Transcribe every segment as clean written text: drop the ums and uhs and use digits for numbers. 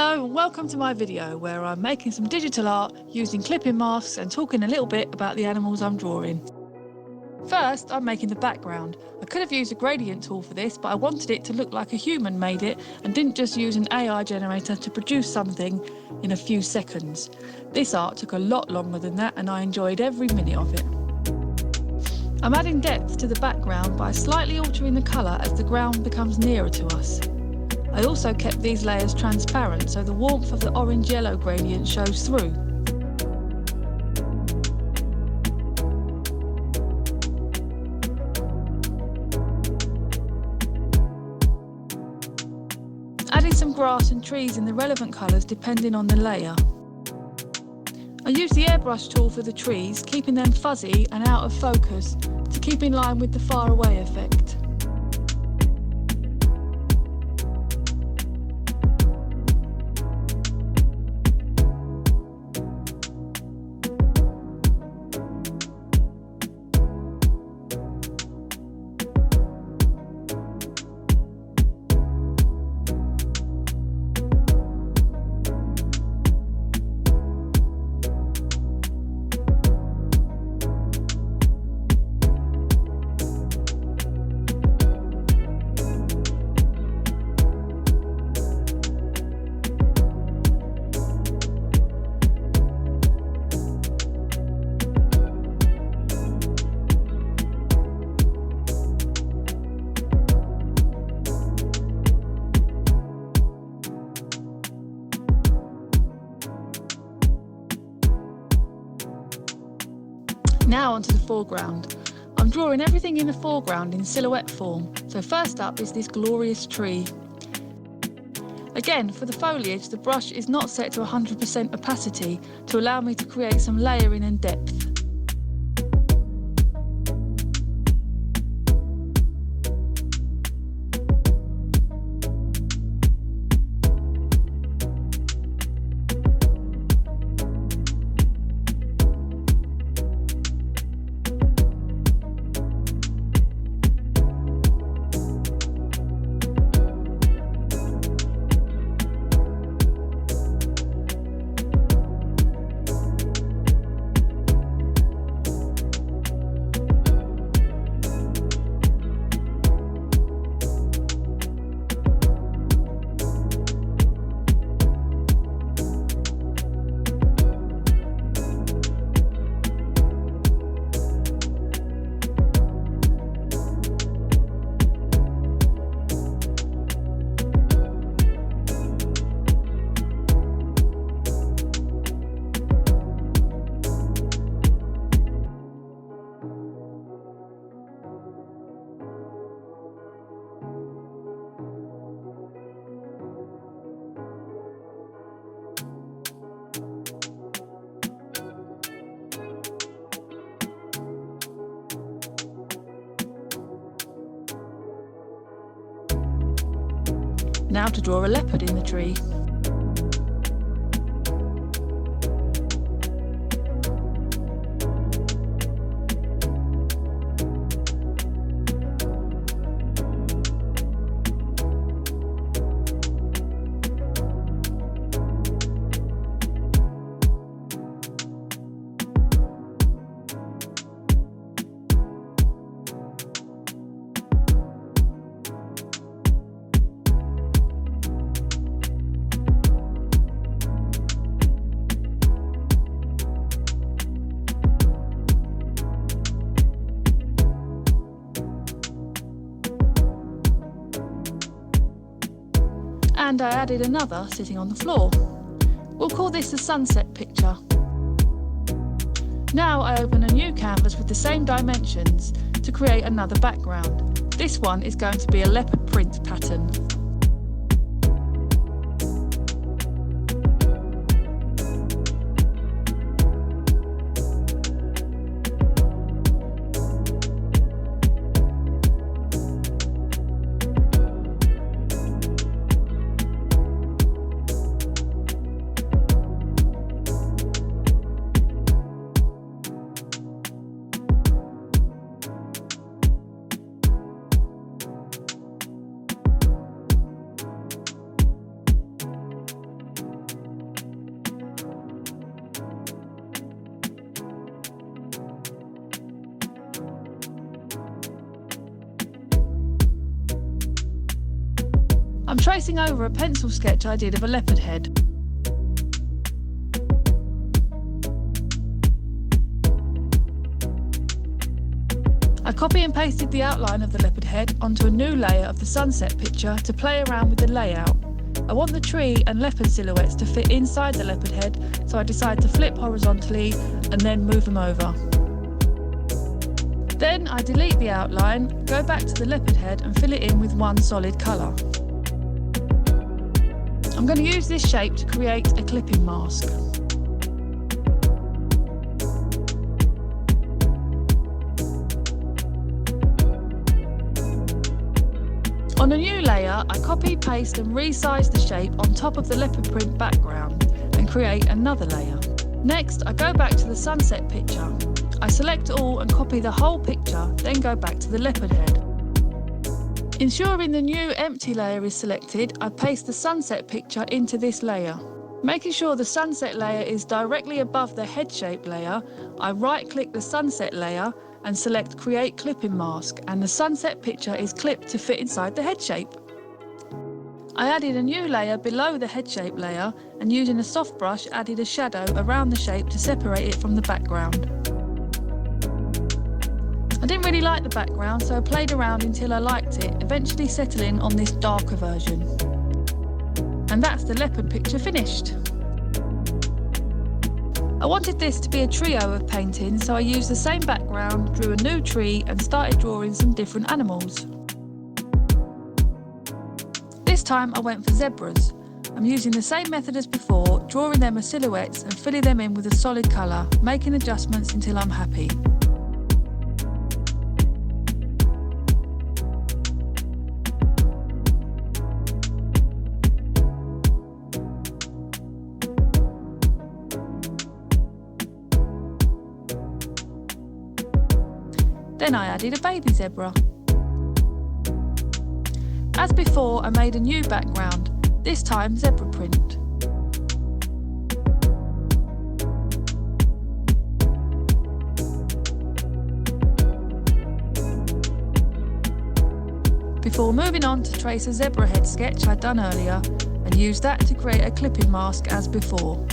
Hello and welcome to my video where I'm making some digital art using clipping masks and talking a little bit about the animals I'm drawing. First, I'm making the background. I could have used a gradient tool for this, but I wanted it to look like a human made it and didn't just use an AI generator to produce something in a few seconds. This art took a lot longer than that and I enjoyed every minute of it. I'm adding depth to the background by slightly altering the colour as the ground becomes nearer to us. I also kept these layers transparent so the warmth of the orange-yellow gradient shows through. Adding some grass and trees in the relevant colours depending on the layer. I used the airbrush tool for the trees, keeping them fuzzy and out of focus to keep in line with the far away effect. Now onto the foreground. I'm drawing everything in the foreground in silhouette form, so first up is this glorious tree. Again, for the foliage, the brush is not set to 100% opacity to allow me to create some layering and depth. Now to draw a leopard in the tree. And I added another sitting on the floor. We'll call this a sunset picture. Now I open a new canvas with the same dimensions to create another background. This one is going to be a leopard print pattern. tracing over a pencil sketch I did of a leopard head. I copy and pasted the outline of the leopard head onto a new layer of the sunset picture to play around with the layout. I want the tree and leopard silhouettes to fit inside the leopard head, so I decide to flip horizontally and then move them over. Then I delete the outline, go back to the leopard head and fill it in with one solid colour. I'm going to use this shape to create a clipping mask. On a new layer, I copy, paste and resize the shape on top of the leopard print background and create another layer. Next, I go back to the sunset picture. I select all and copy the whole picture, then go back to the leopard head. Ensuring the new empty layer is selected, I paste the sunset picture into this layer. Making sure the sunset layer is directly above the head shape layer, I right-click the sunset layer and select Create Clipping Mask, and the sunset picture is clipped to fit inside the head shape. I added a new layer below the head shape layer and using a soft brush added a shadow around the shape to separate it from the background. I didn't really like the background, so I played around until I liked it, eventually settling on this darker version. And that's the leopard picture finished. I wanted this to be a trio of paintings, so I used the same background, drew a new tree and started drawing some different animals. This time I went for zebras. I'm using the same method as before, drawing them as silhouettes and filling them in with a solid colour, making adjustments until I'm happy. Then I added a baby zebra. As before, I made a new background, this time zebra print. Before moving on to trace a zebra head sketch I'd done earlier and use that to create a clipping mask as before.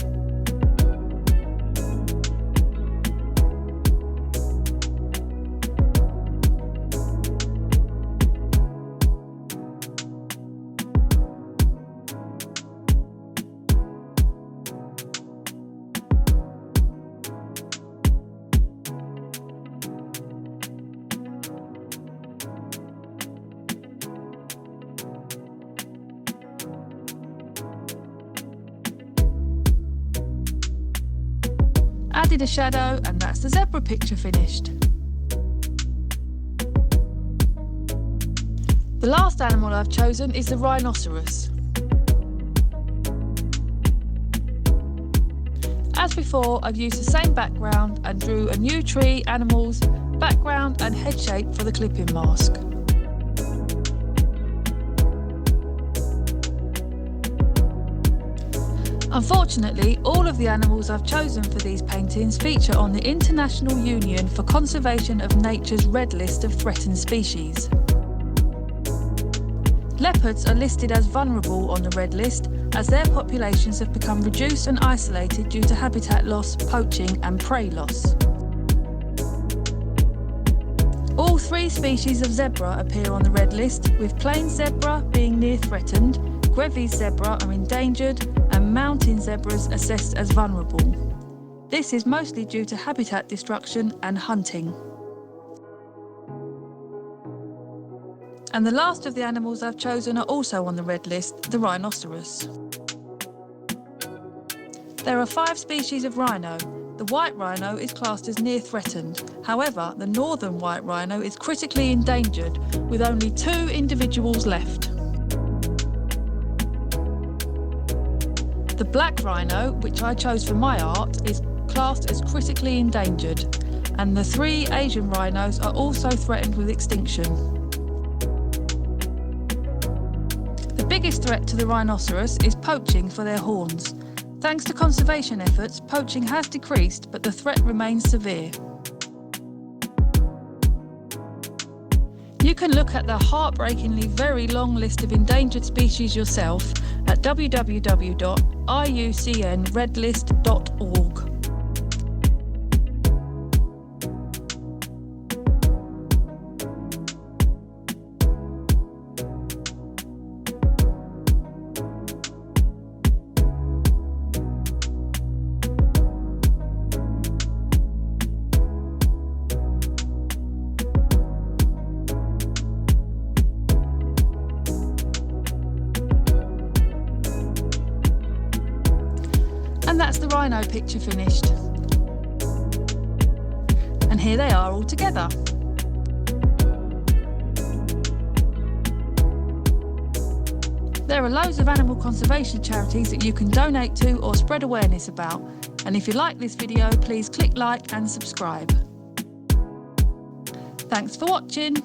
Added a shadow and that's the zebra picture finished. The last animal I've chosen is the rhinoceros. As before, I've used the same background and drew a new tree, animals, background and head shape for the clipping mask. Unfortunately, all of the animals I've chosen for these paintings feature on the International Union for Conservation of Nature's Red List of Threatened Species. Leopards are listed as vulnerable on the Red List as their populations have become reduced and isolated due to habitat loss, poaching and prey loss. All three species of zebra appear on the Red List, with plain zebra being near threatened, Grevy's zebra are endangered and mountain zebras assessed as vulnerable. This is mostly due to habitat destruction and hunting. And the last of the animals I've chosen are also on the Red List, the rhinoceros. There are 5 species of rhino. The white rhino is classed as near threatened. However, the northern white rhino is critically endangered, with only 2 individuals left. The black rhino, which I chose for my art, is classed as critically endangered, and the 3 Asian rhinos are also threatened with extinction. The biggest threat to the rhinoceros is poaching for their horns. Thanks to conservation efforts, poaching has decreased, but the threat remains severe. You can look at the heartbreakingly very long list of endangered species yourself at www.iucnredlist.org. And that's the rhino picture finished. And here they are all together. There are loads of animal conservation charities that you can donate to or spread awareness about. And if you like this video, please click like and subscribe. Thanks for watching.